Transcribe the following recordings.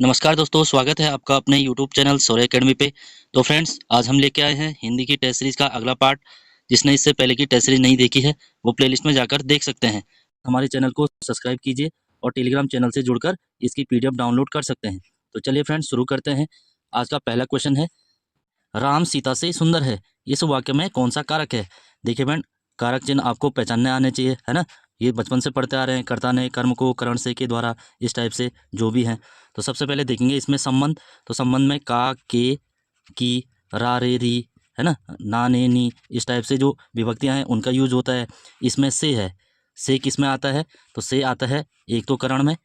नमस्कार दोस्तों, स्वागत है आपका अपने यूट्यूब चैनल सौर्य एकेडमी पे। तो फ्रेंड्स, आज हम लेके आए हैं हिंदी की टेस्ट सीरीज का अगला पार्ट। जिसने इससे पहले की टेस्ट सीरीज नहीं देखी है वो प्लेलिस्ट में जाकर देख सकते हैं। हमारे चैनल को सब्सक्राइब कीजिए और टेलीग्राम चैनल से जुड़कर इसकी पीडीएफ डाउनलोड कर सकते हैं। तो चलिए फ्रेंड्स, शुरू करते हैं। आज का पहला क्वेश्चन है, राम सीता से सुंदर है, इस वाक्य में कौन सा कारक है। देखिए फ्रेंड, कारक चिन्ह आपको पहचानने आने चाहिए, है ना। ये बचपन से पढ़ते आ रहे हैं, कर्ता ने कर्म को करण से के द्वारा, इस टाइप से जो भी हैं। तो सबसे पहले देखेंगे इसमें संबंध। तो संबंध में का, के, की, रा, रे, री, है ना ने, नी, इस टाइप से जो विभक्तियां हैं उनका यूज होता है। इसमें से है, से किस में आता है, तो से आता है एक तो करण में,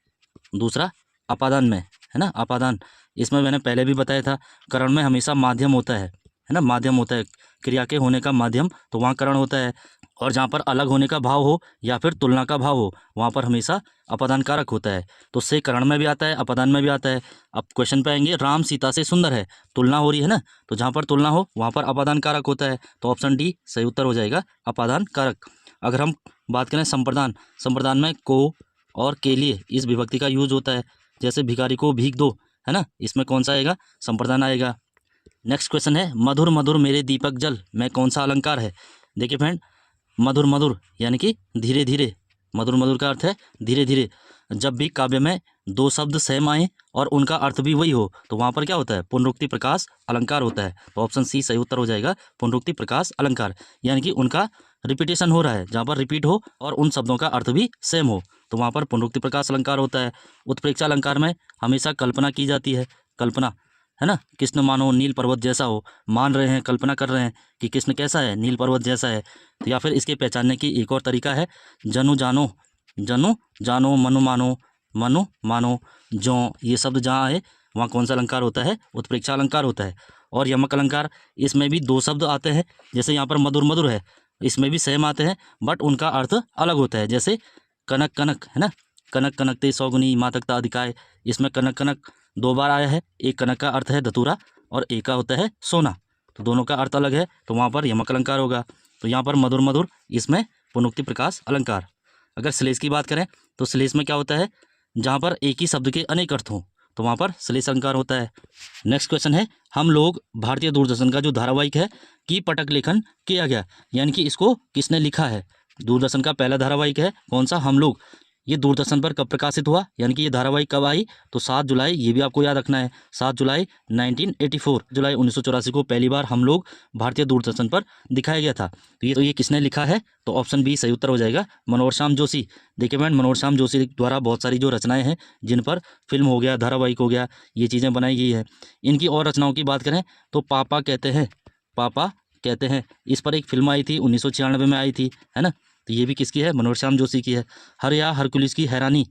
दूसरा अपादान में, है ना। अपादान, इसमें मैंने पहले भी बताया था, करण में हमेशा माध्यम होता है ना, माध्यम होता है, क्रिया के होने का माध्यम, तो वहाँ करण होता है। और जहाँ पर अलग होने का भाव हो या फिर तुलना का भाव हो, वहाँ पर हमेशा अपादान कारक होता है। तो से करण में भी आता है, अपादान में भी आता है। अब क्वेश्चन पे आएंगे, राम सीता से सुंदर है, तुलना हो रही है ना, तो जहाँ पर तुलना हो वहाँ पर अपादान कारक होता है। तो ऑप्शन डी सही उत्तर हो जाएगा, अपादान कारक। अगर हम बात करें संप्रदान, संप्रदान में को और के लिए इस विभक्ति का यूज होता है। जैसे भिखारी को भीख दो, है ना, इसमें कौन सा आएगा, संप्रदान आएगा। नेक्स्ट क्वेश्चन है, मधुर मधुर मेरे दीपक जल में कौन सा अलंकार है। देखिए फ्रेंड, मधुर मधुर यानी कि धीरे धीरे, मधुर मधुर का अर्थ है धीरे धीरे। जब भी काव्य में दो शब्द सेम आए और उनका अर्थ भी वही हो, तो वहाँ पर क्या होता है, पुनरुक्ति प्रकाश अलंकार होता है। तो ऑप्शन सी सही उत्तर हो जाएगा, पुनरुक्ति प्रकाश अलंकार, यानी कि उनका रिपीटेशन हो रहा है, जहाँ पर रिपीट हो और उन शब्दों का अर्थ भी सेम हो, तो वहाँ पर पुनरुक्ति प्रकाश अलंकार होता है। उत्प्रेक्षा अलंकार में हमेशा कल्पना की जाती है, कल्पना, है ना। कृष्ण मानो नील पर्वत जैसा हो, मान रहे हैं, कल्पना कर रहे हैं कि कृष्ण कैसा है, नील पर्वत जैसा है। तो या फिर इसके पहचानने की एक और तरीका है, जनु जानो, जनु जानो, मनु मानो, मनु मानो, जो, ये शब्द जहाँ आए वहाँ कौन सा अलंकार होता है, उत्प्रेक्षा अलंकार होता है। और यमक अलंकार, इसमें भी दो शब्द आते हैं, जैसे यहाँ पर मधुर मधुर है, इसमें भी सेम आते हैं बट उनका अर्थ अलग होता है। जैसे कनक कनक, है ना, कनक कनकते सौगुनी मातकता अधिकाय, इसमें कनक कनक दो बार आया है। एक कनक का अर्थ है धतूरा और एक का होता है सोना, तो दोनों का अर्थ अलग है, तो वहाँ पर यमक अलंकार होगा। तो यहाँ पर मधुर मधुर, इसमें पुनरुक्ति प्रकाश अलंकार। अगर श्लेष की बात करें तो श्लेष में क्या होता है, जहाँ पर एक ही शब्द के अनेक अर्थ हों, तो वहाँ पर श्लेष अलंकार होता है। नेक्स्ट क्वेश्चन है, हम लोग भारतीय दूरदर्शन का जो धारावाहिक है की पटक लेखन किया गया, यानी कि इसको किसने लिखा है। दूरदर्शन का पहला धारावाहिक है कौन सा, हम लोग। ये दूरदर्शन पर कब प्रकाशित हुआ, यानी कि ये धारावाहिक कब आई, तो 7 जुलाई, ये भी आपको याद रखना है, 7 जुलाई 1984, जुलाई 1984 को पहली बार हम लोग भारतीय दूरदर्शन पर दिखाया गया था। तो ये किसने लिखा है, तो ऑप्शन बी सही उत्तर हो जाएगा, मनोहर श्याम जोशी। देखिए फ्रेंड, मनोहर श्याम जोशी द्वारा बहुत सारी जो रचनाएं हैं, जिन पर फिल्म हो गया, धारावाहिक हो गया, ये चीज़ें बनाई गई है। इनकी और रचनाओं की बात करें तो पापा कहते हैं, पापा कहते हैं, इस पर एक फिल्म आई थी, 1996 में आई थी, है ना। तो ये भी किसकी है, मनोहर श्याम जोशी की है। हर हरकुलिस की हैरानी,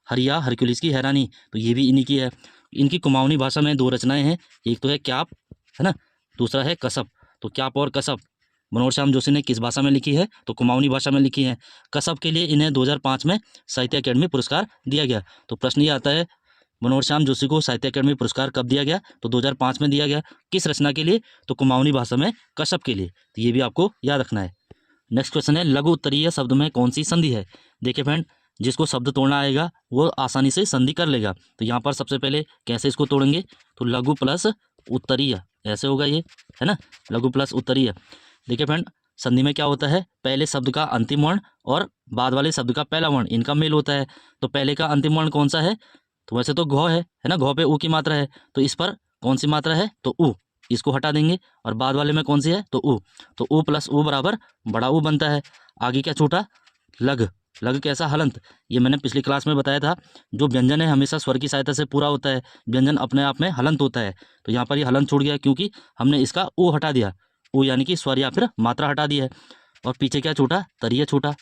हर हरकुलिस की हैरानी, तो ये भी इन्हीं की है। इनकी कुमाऊनी भाषा में दो रचनाएं हैं, एक तो है क्याप, है ना, दूसरा है कसब। तो क्याप और कसब मनोहर श्याम जोशी ने किस भाषा में लिखी है, तो कुमाऊनी भाषा में लिखी है। कसब के लिए इन्हें 2005 में साहित्य अकेडमी पुरस्कार दिया गया। तो प्रश्न ये आता है, मनोहर श्याम जोशी को साहित्य अकेडमी पुरस्कार कब दिया गया, तो 2005 में दिया गया। किस रचना के लिए, तो कुमाऊनी भाषा में कसब के लिए। तो ये भी आपको याद रखना है। नेक्स्ट क्वेश्चन है, लघु उत्तरीय शब्द में कौन सी संधि है। देखिए फ्रेंड, जिसको शब्द तोड़ना आएगा वो आसानी से संधि कर लेगा। तो यहाँ पर सबसे पहले कैसे इसको तोड़ेंगे, तो लघु प्लस उत्तरीय, ऐसे होगा ये, है ना, लघु प्लस उत्तरीय। देखिए फ्रेंड, संधि में क्या होता है, पहले शब्द का अंतिम वर्ण और बाद वाले शब्द का पहला वर्ण, इनका मेल होता है। तो पहले का अंतिम वर्ण कौन सा है, तो वैसे तो घ है ना, घ पे ऊ की मात्रा है, तो इस पर कौन सी मात्रा है, तो ऊ, इसको हटा देंगे। और बाद वाले में कौन सी है, तो ऊ, तो ऊ प्लस ऊ बराबर बड़ा ऊ बनता है। आगे क्या छूटा, लघ, लघ कैसा, हलंत। ये मैंने पिछली क्लास में बताया था, जो व्यंजन है हमेशा स्वर की सहायता से पूरा होता है, व्यंजन अपने आप में हलंत होता है। तो यहाँ पर ये हलंत छूट गया क्योंकि हमने इसका ऊ हटा दिया, ऊ यानी कि स्वर या फिर मात्रा हटा दी है। और पीछे क्या छूटा, तरीय छूटा,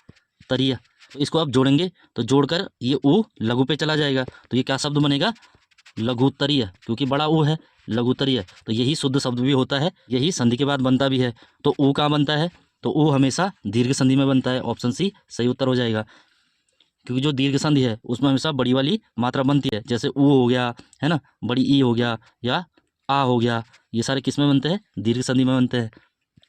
तरीय। तो इसको आप जोड़ेंगे तो जोड़कर ये ऊ लघु पे चला जाएगा, तो ये क्या शब्द बनेगा, लघुत्तरीय, क्योंकि बड़ा ऊ है, लघुत्तरीय। तो यही शुद्ध शब्द भी होता है, यही संधि के बाद बनता भी है। तो ऊ कहाँ बनता है, तो ऊ हमेशा दीर्घ संधि में बनता है। ऑप्शन सी सही उत्तर हो जाएगा, क्योंकि जो दीर्घ संधि है उसमें हमेशा बड़ी वाली मात्रा बनती है। जैसे ऊ हो गया, है ना, बड़ी ई हो गया, या आ हो गया, ये सारे किस में बनते हैं, दीर्घ संधि में बनते हैं।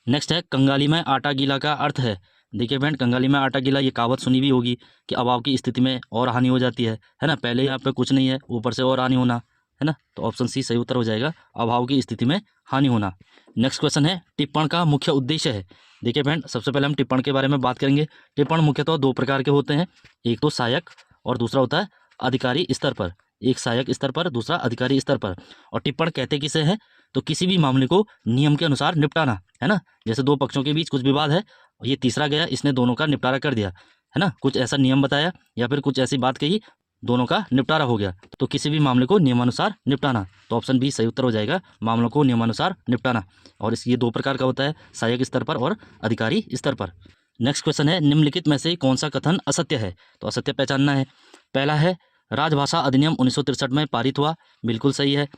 नेक्स्ट है, कंगाली में आटा गीला का अर्थ है। देखिए फ्रेंड, कंगाली में आटा गीला, ये कहावत सुनी भी होगी कि अभाव की स्थिति में और हानि हो जाती है ना। पहले यहाँ पे कुछ नहीं है, ऊपर से और हानि होना, है ना, तो ऑप्शन सी सही उत्तर हो जाएगा, अभाव की स्थिति में हानि होना। नेक्स्ट क्वेश्चन है, टिप्पण का मुख्य उद्देश्य है। देखिए फ्रेंड, सबसे पहले हम टिप्पण के बारे में बात करेंगे। टिप्पण मुख्यतः दो प्रकार के होते हैं, एक तो सहायक और दूसरा होता है अधिकारी स्तर पर। एक सहायक स्तर पर, दूसरा अधिकारी स्तर पर। और टिप्पण कहते किसे हैं, तो किसी भी मामले को नियम के अनुसार निपटाना, है ना। जैसे दो पक्षों के बीच कुछ विवाद है, ये तीसरा गया, इसने दोनों का निपटारा कर दिया, है ना, कुछ ऐसा नियम बताया या फिर कुछ ऐसी बात कही, दोनों का निपटारा हो गया, तो किसी भी मामले को नियमानुसार निपटाना, तो ऑप्शन बी सही उत्तर हो जाएगा, मामलों को नियमानुसार निपटाना। और इस ये दो प्रकार का होता है, सहायक स्तर पर और अधिकारी स्तर पर। नेक्स्ट क्वेश्चन है, निम्नलिखित में से कौन सा कथन असत्य है, तो असत्य पहचानना है। पहला है, राजभाषा अधिनियम 1963 में पारित हुआ, बिल्कुल सही है।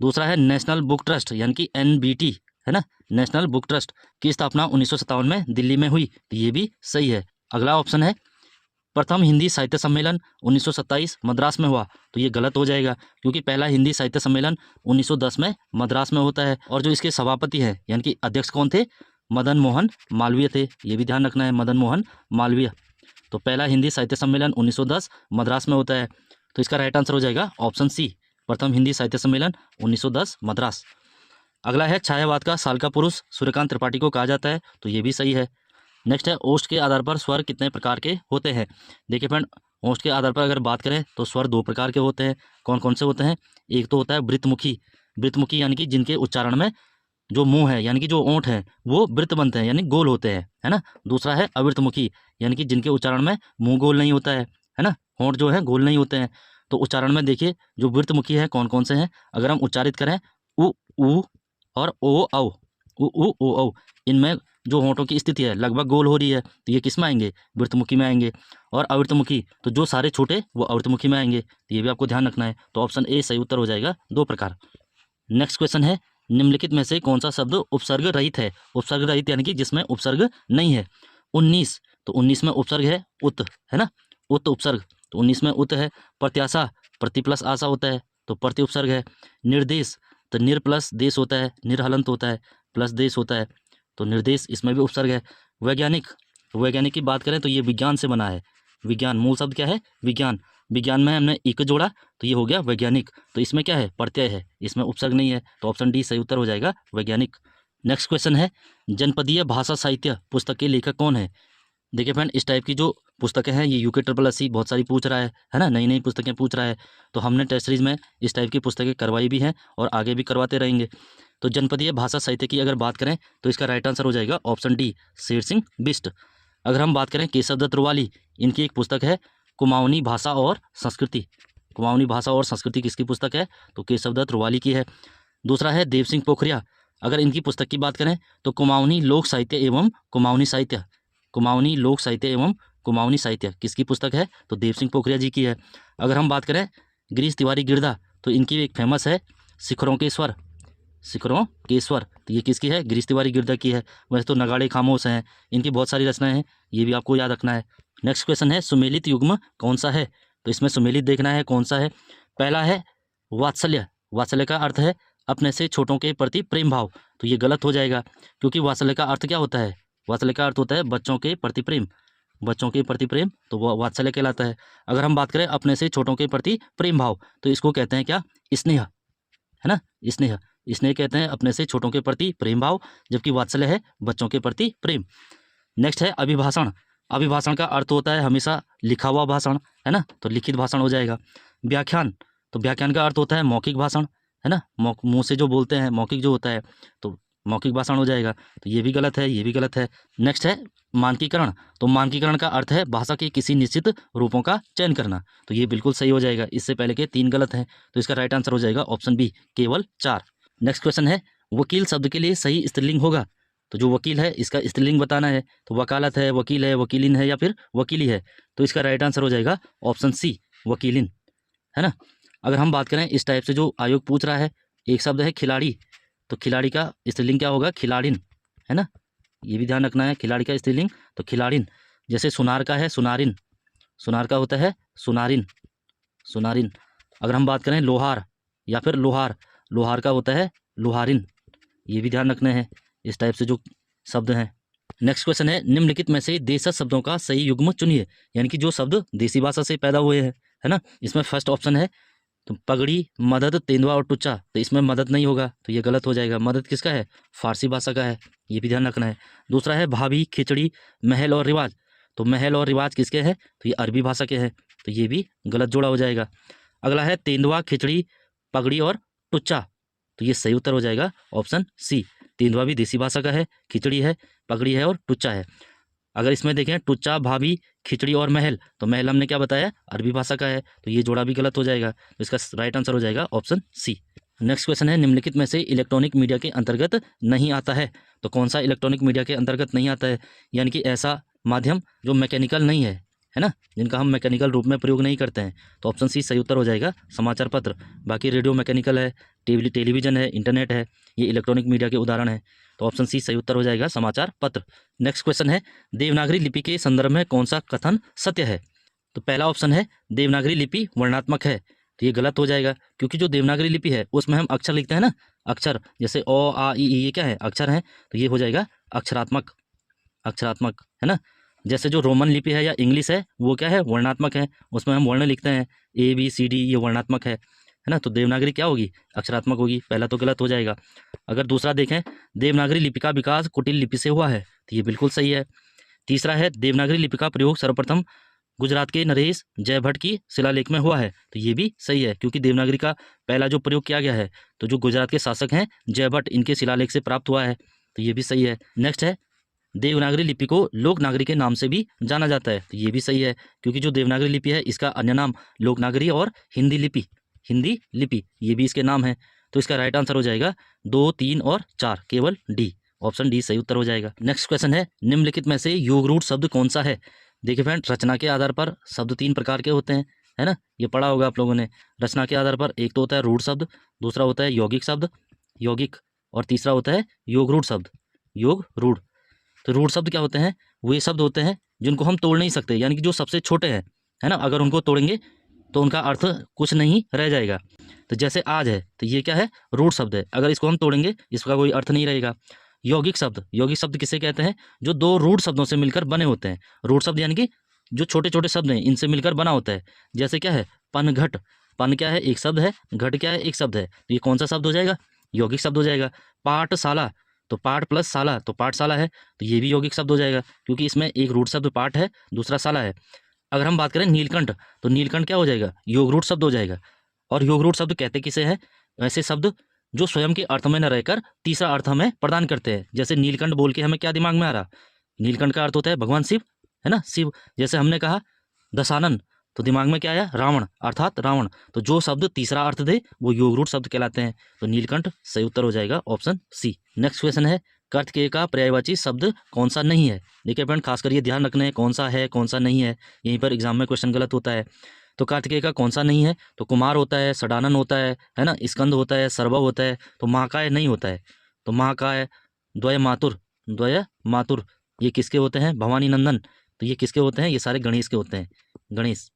दूसरा है, नेशनल बुक ट्रस्ट यानी कि NBT, है ना, नेशनल बुक ट्रस्ट की स्थापना 1957 में दिल्ली में हुई, तो ये भी सही है। अगला ऑप्शन है, प्रथम हिंदी साहित्य सम्मेलन 1927 मद्रास में हुआ, तो ये गलत हो जाएगा, क्योंकि पहला हिंदी साहित्य सम्मेलन 1910 में मद्रास में होता है। और जो इसके सभापति हैं यानी कि अध्यक्ष कौन थे, मदन मोहन मालवीय थे, ये भी ध्यान रखना है, मदन मोहन मालवीय। तो पहला हिंदी साहित्य सम्मेलन 1910 मद्रास में होता है, तो इसका राइट आंसर हो जाएगा ऑप्शन सी, प्रथम हिंदी साहित्य सम्मेलन 1910 मद्रास। अगला है, छायावाद का साल का पुरुष सूर्यकांत त्रिपाठी को कहा जाता है, तो ये भी सही है। नेक्स्ट है, ओष्ठ के आधार पर स्वर कितने प्रकार के होते हैं। देखिए फ्रेंड, ओष्ठ के आधार पर अगर बात करें तो स्वर दो प्रकार के होते हैं। कौन कौन से होते हैं, एक तो होता है वृत्तमुखी। वृत्तमुखी यानी कि जिनके उच्चारण में जो मुंह है यानी कि जो ओंठ है वो वृत्त बनते हैं यानी गोल होते हैं, है ना। दूसरा है अवृत्तमुखी यानी कि जिनके उच्चारण में मुंह गोल नहीं होता है ना, होंठ जो है गोल नहीं होते हैं। तो उच्चारण में देखिए जो वृत्तमुखी है कौन कौन से हैं, अगर हम उच्चारित करें उ ऊ और ओ औ, उ ऊ ओ औ, इनमें जो होंठों की स्थिति है लगभग गोल हो रही है, तो ये किस में आएंगे, वृत्तमुखी में आएंगे। और अवृत्तमुखी, तो जो सारे छोटे वो अवृत्तमुखी में आएंगे, तो ये भी आपको ध्यान रखना है, तो ऑप्शन ए सही उत्तर हो जाएगा, दो प्रकार। नेक्स्ट क्वेश्चन है, निम्नलिखित में से कौन सा शब्द उपसर्ग रहित है। उपसर्ग रहित यानी कि जिसमें उपसर्ग नहीं है। 19, तो 19 में उपसर्ग है उत, है ना, उत उपसर्ग, तो 19 में उत है। प्रत्याशा, प्रति प्लस आशा होता है, तो प्रति उपसर्ग है। निर्देश, तो निर प्लस देश होता है, निर्हलंत होता है, प्लस देश होता है, तो निर्देश, इसमें भी उपसर्ग है। वैज्ञानिक, वैज्ञानिक की बात करें तो ये विज्ञान से बना है, विज्ञान, मूल शब्द क्या है, विज्ञान। विज्ञान में हमने इक जोड़ा तो ये हो गया वैज्ञानिक, तो इसमें क्या है, प्रत्यय है, इसमें उपसर्ग नहीं है, तो ऑप्शन डी सही उत्तर हो जाएगा, वैज्ञानिक। नेक्स्ट क्वेश्चन है, जनपदीय भाषा साहित्य पुस्तक के लेखक कौन है। देखिए फ्रेंड, इस टाइप की जो पुस्तकें हैं ये यूके ट्रिपल एस बहुत सारी पूछ रहा है ना, नई नई पुस्तकें पूछ रहा है, तो हमने टेस्ट सीरीज में इस टाइप की पुस्तकें करवाई भी हैं और आगे भी करवाते रहेंगे। तो जनपदीय भाषा साहित्य की अगर बात करें तो इसका राइट आंसर हो जाएगा ऑप्शन डी, शेर सिंह बिष्ट। अगर हम बात करें केशव दत्त रुवाली, इनकी एक पुस्तक है कुमाऊनी भाषा और संस्कृति। कुमाऊनी भाषा और संस्कृति किसकी पुस्तक है, तो केशव दत्त रुवाली की है। दूसरा है देव सिंह पोखरिया, अगर इनकी पुस्तक की बात करें तो कुमाऊनी लोक साहित्य एवं कुमाऊनी साहित्य, कुमाऊनी लोक साहित्य एवं कुमाऊनी साहित्य किसकी पुस्तक है, तो देव सिंह पोखरिया जी की है। अगर हम बात करें गिरीश तिवारी गिरधा, तो इनकी एक फेमस है शिखरों के स्वर, शिखरों के स्वर, तो ये किसकी है, गिरीश तिवारी गिरधा की है। वैसे तो नगाड़े खामोश हैं, इनकी बहुत सारी रचनाएं हैं, ये भी आपको याद रखना है। नेक्स्ट क्वेश्चन है, सुमेलित युग्म कौन सा है, तो इसमें सुमेलित देखना है कौन सा है। पहला है वात्सल्य, वात्सल्य का अर्थ है अपने से छोटों के प्रति प्रेम भाव, तो ये गलत हो जाएगा, क्योंकि वात्सल्य का अर्थ क्या होता है, वात्सल्य का अर्थ होता है बच्चों के प्रति प्रेम, बच्चों के प्रति प्रेम, तो वह वात्सल्य कहलाता है। अगर हम बात करें अपने से छोटों के प्रति प्रेम भाव, तो इसको कहते हैं क्या, स्नेह, है ना, स्नेह, स्नेह कहते हैं अपने से छोटों के प्रति प्रेम भाव, जबकि वात्सल्य है बच्चों के प्रति प्रेम। नेक्स्ट है अभिभाषण, अभिभाषण का अर्थ होता है हमेशा लिखा हुआ भाषण, है ना, तो लिखित भाषण हो जाएगा। व्याख्यान, तो व्याख्यान का अर्थ होता है मौखिक भाषण, है ना, मुंह से जो बोलते हैं मौखिक जो होता है, तो मौखिक भाषण हो जाएगा, तो ये भी गलत है, ये भी गलत है। नेक्स्ट है मानकीकरण, तो मानकीकरण का अर्थ है भाषा के किसी निश्चित रूपों का चयन करना, तो ये बिल्कुल सही हो जाएगा, इससे पहले के 3 गलत हैं, तो इसका राइट आंसर हो जाएगा ऑप्शन बी, केवल 4। नेक्स्ट क्वेश्चन है, वकील शब्द के लिए सही स्त्रीलिंग होगा, तो जो वकील है इसका स्त्रीलिंग बताना है, तो वकालत है, वकील है, वकीलिन है या फिर वकीली है, तो इसका राइट आंसर हो जाएगा ऑप्शन सी, वकीलिन, है ना। अगर हम बात करें इस टाइप से जो आयोग पूछ रहा है, एक शब्द है खिलाड़ी, तो खिलाड़ी का स्त्रीलिंग क्या होगा, खिलाड़िन, है ना, ये भी ध्यान रखना है, खिलाड़ी का स्त्रीलिंग तो खिलाड़िन। जैसे सुनार का है सुनारिन, सुनार का होता है सुनारिन, सुनारिन। अगर हम बात करें लोहार या फिर लोहार, लोहार का होता है लोहारिन, ये भी ध्यान रखना है, इस टाइप से जो शब्द हैं। नेक्स्ट क्वेश्चन है, निम्नलिखित में से देशज शब्दों का सही युग्म चुनिए, यानी कि जो शब्द देसी भाषा से पैदा हुए हैं, है ना। इसमें फर्स्ट ऑप्शन है तो पगड़ी, मदद, तेंदुआ और टुच्चा, तो इसमें मदद नहीं होगा, तो ये गलत हो जाएगा। मदद किसका है? फारसी भाषा का है, ये भी ध्यान रखना है। दूसरा है भाभी, खिचड़ी, महल और रिवाज, तो महल और रिवाज किसके हैं? तो ये अरबी भाषा के हैं, तो ये भी गलत जोड़ा हो जाएगा। अगला है तेंदुआ, खिचड़ी, पगड़ी और टुच्चा, तो ये सही उत्तर हो जाएगा ऑप्शन सी। तेंदुआ भी देसी भाषा का है, खिचड़ी है, पगड़ी है और टुच्चा है। अगर इसमें देखें टुच्चा, भाभी, खिचड़ी और महल, तो महल हमने क्या बताया? अरबी भाषा का है, तो ये जोड़ा भी गलत हो जाएगा, तो इसका राइट आंसर हो जाएगा ऑप्शन सी। नेक्स्ट क्वेश्चन है, निम्नलिखित में से इलेक्ट्रॉनिक मीडिया के अंतर्गत नहीं आता है, तो कौन सा इलेक्ट्रॉनिक मीडिया के अंतर्गत नहीं आता है? यानी कि ऐसा माध्यम जो मैकेनिकल नहीं है ना, जिनका हम मैकेनिकल रूप में प्रयोग नहीं करते हैं, तो ऑप्शन सी सही उत्तर हो जाएगा, समाचार पत्र। बाकी रेडियो मैकेनिकल है, टेलीविजन है, इंटरनेट है, ये इलेक्ट्रॉनिक मीडिया के उदाहरण है, तो ऑप्शन सी सही उत्तर हो जाएगा, समाचार पत्र। नेक्स्ट क्वेश्चन है, देवनागरी लिपि के संदर्भ में कौन सा कथन सत्य है? तो पहला ऑप्शन है देवनागरी लिपि वर्णात्मक है, तो ये गलत हो जाएगा, क्योंकि जो देवनागरी लिपि है उसमें हम अक्षर लिखते हैं ना, अक्षर जैसे ओ आ ई, ये क्या है? अक्षर हैं, तो ये हो जाएगा अक्षरात्मक, अक्षरात्मक है ना। जैसे जो रोमन लिपि है या इंग्लिश है वो क्या है? वर्णात्मक है, उसमें हम वर्ण लिखते हैं ABCD, ये वर्णात्मक है ना। तो देवनागरी क्या होगी? अक्षरात्मक होगी, पहला तो गलत हो जाएगा। अगर दूसरा देखें, देवनागरी लिपि का विकास कुटिल लिपि से हुआ है, तो ये बिल्कुल सही है। तीसरा है देवनागरी लिपि का प्रयोग सर्वप्रथम गुजरात के नरेश जयभट्ट की शिलालेख में हुआ है, तो ये भी सही है, क्योंकि देवनागरी का पहला जो प्रयोग किया गया है तो जो गुजरात के शासक हैं जयभट्ट, इनके शिलालेख से प्राप्त हुआ है, तो ये भी सही है। नेक्स्ट है देवनागरी लिपि को लोकनागरी के नाम से भी जाना जाता है, तो ये भी सही है, क्योंकि जो देवनागरी लिपि है इसका अन्य नाम लोकनागरी और हिंदी लिपि, हिंदी लिपि ये भी इसके नाम है। तो इसका राइट आंसर हो जाएगा 2, 3 और 4, केवल डी, ऑप्शन डी सही उत्तर हो जाएगा। नेक्स्ट क्वेश्चन है, निम्नलिखित में से योगरूढ़ शब्द कौन सा है? देखिए फ्रेंड, रचना के आधार पर शब्द 3 प्रकार के होते हैं, है ना, ये पढ़ा होगा आप लोगों ने। रचना के आधार पर एक तो होता है रूढ़ शब्द, दूसरा होता है यौगिक शब्द, यौगिक, और तीसरा होता है योगरूढ़ शब्द, योग रूढ़। तो रूढ़ शब्द क्या होते हैं? वे शब्द होते हैं जिनको हम तोड़ नहीं सकते, यानी कि जो सबसे छोटे हैं, है ना, अगर उनको तोड़ेंगे तो उनका अर्थ कुछ नहीं रह जाएगा। तो जैसे आज है, तो ये क्या है? रूढ़ शब्द है, अगर इसको हम तोड़ेंगे इसका कोई अर्थ नहीं रहेगा। यौगिक शब्द, यौगिक शब्द किसे कहते हैं? जो दो रूढ़ शब्दों से मिलकर बने होते हैं। रूढ़ शब्द यानी कि जो छोटे छोटे शब्द हैं इनसे मिलकर बना होता है। जैसे क्या है? पन घट, पन क्या है? एक शब्द है, घट क्या है? एक शब्द है, तो ये कौन सा शब्द हो जाएगा? यौगिक शब्द हो जाएगा। पाठशाला, तो पाठ प्लस शाला, तो पाठशाला है, तो ये भी यौगिक शब्द हो जाएगा, क्योंकि इसमें एक रूढ़ शब्द पाठ है, दूसरा शाला है। अगर हम बात करें नीलकंठ, तो नीलकंठ क्या हो जाएगा? योगरूढ़ शब्द हो जाएगा। और योगरूढ़ शब्द कहते किसे हैं? ऐसे शब्द जो स्वयं के अर्थ में न रहकर तीसरा अर्थ हमें प्रदान करते हैं। जैसे नीलकंठ बोल के हमें क्या दिमाग में आ रहा? नीलकंठ का अर्थ होता है भगवान शिव, है ना, शिव। जैसे हमने कहा दशानन, तो दिमाग में क्या आया? रावण, अर्थात रावण। तो जो शब्द तीसरा अर्थ दे वो योगरूढ़ शब्द कहलाते हैं, तो नीलकंठ सही उत्तर हो जाएगा, ऑप्शन सी। नेक्स्ट क्वेश्चन है, कार्तिकेय का पर्यायवाची शब्द कौन सा नहीं है? देखिए फ्रेंड, खासकर ये ध्यान रखना है कौन सा है कौन सा नहीं है, यहीं पर एग्जाम में क्वेश्चन गलत होता है। तो कार्तिकेय का कौन सा नहीं है? तो कुमार होता है, षडानन होता है ना, स्कंद होता है, सर्वव होता है, तो महाकाय नहीं होता है। तो महाकाय, द्वय मातुर, द्वय मातुर ये किसके होते हैं? भवानी नंदन, तो ये किसके होते हैं? ये सारे गणेश के होते हैं, गणेश।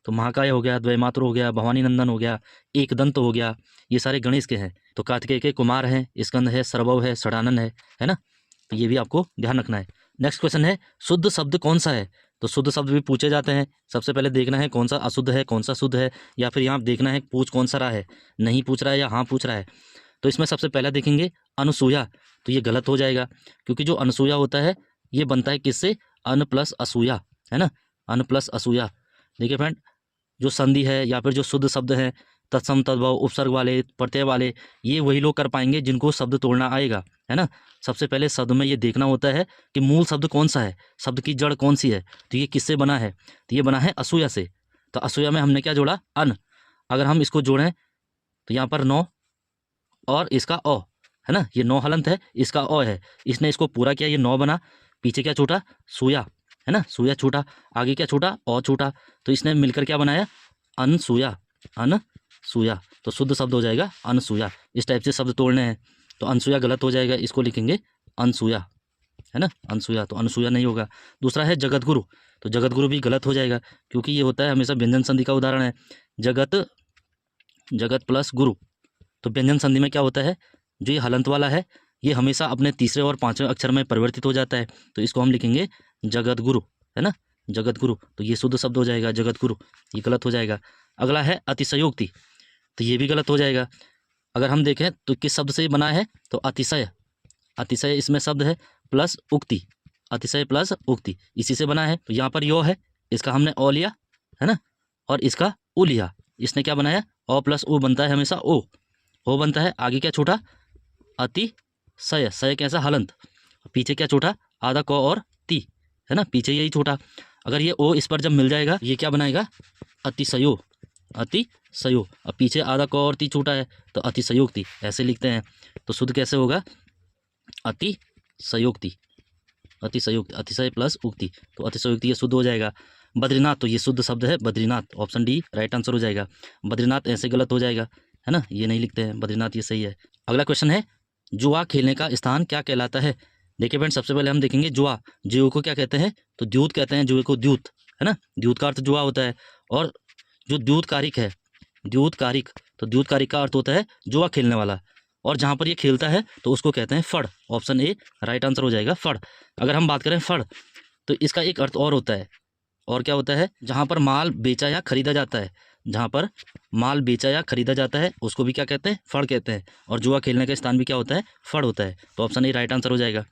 तो महाकाय हो गया, द्वय मातुर हो गया, भवानी नंदन हो गया, एक दंत हो गया, ये सारे गणेश के हैं। तो कार्तिकेय के कुमार हैं, स्कंद है, सर्वव है, षडानन है ना, तो ये भी आपको ध्यान रखना है। नेक्स्ट क्वेश्चन है, शुद्ध शब्द कौन सा है? तो शुद्ध शब्द भी पूछे जाते हैं। सबसे पहले देखना है कौन सा अशुद्ध है, कौन सा शुद्ध है, या फिर यहाँ देखना है पूछ कौन सा रहा है, नहीं पूछ रहा है या हाँ पूछ रहा है। तो इसमें सबसे पहला देखेंगे अनुसूया, तो ये गलत हो जाएगा, क्योंकि जो अनुसूया होता है ये बनता है किससे? अन प्लस असूया, है ना, अन प्लस असूया। देखिए फ्रेंड, जो संधि है या फिर जो शुद्ध शब्द है, तत्सम तद्भव उपसर्ग वाले, प्रत्यय वाले, ये वही लोग कर पाएंगे जिनको शब्द तोड़ना आएगा, है ना। सबसे पहले शब्द में ये देखना होता है कि मूल शब्द कौन सा है, शब्द की जड़ कौन सी है। तो ये किससे बना है? तो ये बना है असूया से। तो असूया में हमने क्या जोड़ा? अन। अगर हम इसको जोड़ें तो यहाँ पर 9 और इसका अ, है ना, ये 9 हलंत है, इसका अ है, इसने इसको पूरा किया, ये 9 बना। पीछे क्या छूटा? सूया, है ना, सूया छूटा। आगे क्या छूटा? अ छूटा। तो इसने मिलकर क्या बनाया? अनसूया, अनसूया। तो शुद्ध शब्द हो जाएगा अनसूया। इस टाइप से शब्द तोड़ने हैं। तो अनसूया गलत हो जाएगा, इसको लिखेंगे अनसूया, है ना, अनसूया। तो अनसूया नहीं होगा। दूसरा है जगतगुरु, तो जगतगुरु भी गलत हो जाएगा, क्योंकि ये होता है हमेशा व्यंजन संधि का उदाहरण है। जगत, जगत प्लस गुरु, तो व्यंजन संधि में क्या होता है? जो ये हलंत वाला है ये हमेशा अपने तीसरे और पांचवें अक्षर में परिवर्तित हो जाता है, तो इसको हम लिखेंगे जगत गुरु, है ना, जगत गुरु। तो ये शुद्ध शब्द हो जाएगा जगत गुरु, ये गलत हो जाएगा। अगला है अतिशयोक्ति, तो ये भी गलत हो जाएगा। अगर हम देखें तो किस शब्द से ये बना है, तो अतिशय, अतिशय इसमें शब्द है प्लस उक्ति, अतिशय प्लस उक्ति इसी से बना है। तो यहाँ पर यो है, इसका हमने ओ लिया है ना, और इसका उ लिया, इसने क्या बनाया, ओ प्लस उ बनता है हमेशा ओ बनता है। आगे क्या छूटा, अतिशय, सय कैसा हलंत, पीछे क्या छूटा, आधा क और ती है ना, पीछे यही छूटा। अगर ये ओ इस पर जब मिल जाएगा ये क्या बनाएगा, अतिशयो, अतिशयो। अब पीछे आधा क और ती छूटा है तो अतिशयोक्ति ऐसे लिखते हैं। तो शुद्ध कैसे होगा, अतिशयोक्ति, अतिशयोक्ति, अतिशय प्लस उक्ति, तो अतिशयोक्ति ये शुद्ध हो जाएगा। बद्रीनाथ, तो ये शुद्ध शब्द है Badrinath, option D right answer हो जाएगा। बद्रीनाथ ऐसे गलत हो जाएगा है ना, ये नहीं लिखते हैं, बद्रीनाथ ये सही है। अगला क्वेश्चन है, जुआ खेलने का स्थान क्या कहलाता है। देखिए फ्रेंड, सबसे पहले हम देखेंगे जुआ, जुए को क्या कहते हैं, तो द्यूत कहते हैं, जुए को द्यूत है ना, द्यूत का अर्थ जुआ होता है। और जो द्यूतकारिक है, द्यूतकारिक, तो द्यूतकारिक का अर्थ होता है जुआ खेलने वाला, और जहाँ पर ये खेलता है तो उसको कहते हैं फड़, ऑप्शन ए राइट आंसर हो जाएगा, फड़। अगर हम बात करें फड़, तो इसका एक अर्थ और होता है, और क्या होता है, जहाँ पर माल बेचा या खरीदा जाता है, जहाँ पर माल बेचा या खरीदा जाता है उसको भी क्या कहते हैं, फड़ कहते हैं। और जुआ खेलने का स्थान भी क्या होता है, फड़ होता है, तो ऑप्शन ए राइट आंसर हो जाएगा।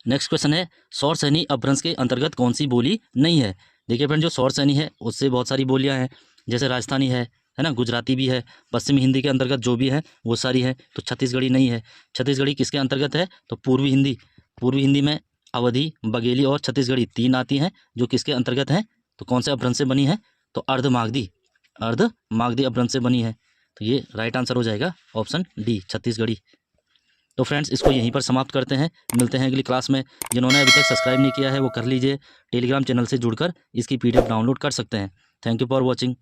नेक्स्ट क्वेश्चन है, सौर सैनी अपभ्रंश के अंतर्गत कौन सी बोली नहीं है। देखिए फ्रेंड, जो सौर सैनी है उससे बहुत सारी बोलियाँ हैं, जैसे राजस्थानी है ना, गुजराती भी है, पश्चिमी हिंदी के अंतर्गत जो भी है वो सारी है। तो छत्तीसगढ़ी नहीं है। छत्तीसगढ़ी किसके अंतर्गत है, तो पूर्वी हिंदी, पूर्वी हिंदी में अवधी, बघेली और छत्तीसगढ़ी तीन आती हैं, जो किसके अंतर्गत हैं, तो कौन से अपभ्रंश से बनी है, तो अर्धमागधी, अर्धमागधी अपभ्रंश से बनी है। तो ये राइट आंसर हो जाएगा, ऑप्शन डी छत्तीसगढ़ी। तो फ्रेंड्स, इसको यहीं पर समाप्त करते हैं, मिलते हैं अगली क्लास में। जिन्होंने अभी तक सब्सक्राइब नहीं किया है वो कर लीजिए, टेलीग्राम चैनल से जुड़कर इसकी PDF डाउनलोड कर सकते हैं। Thank you for watching.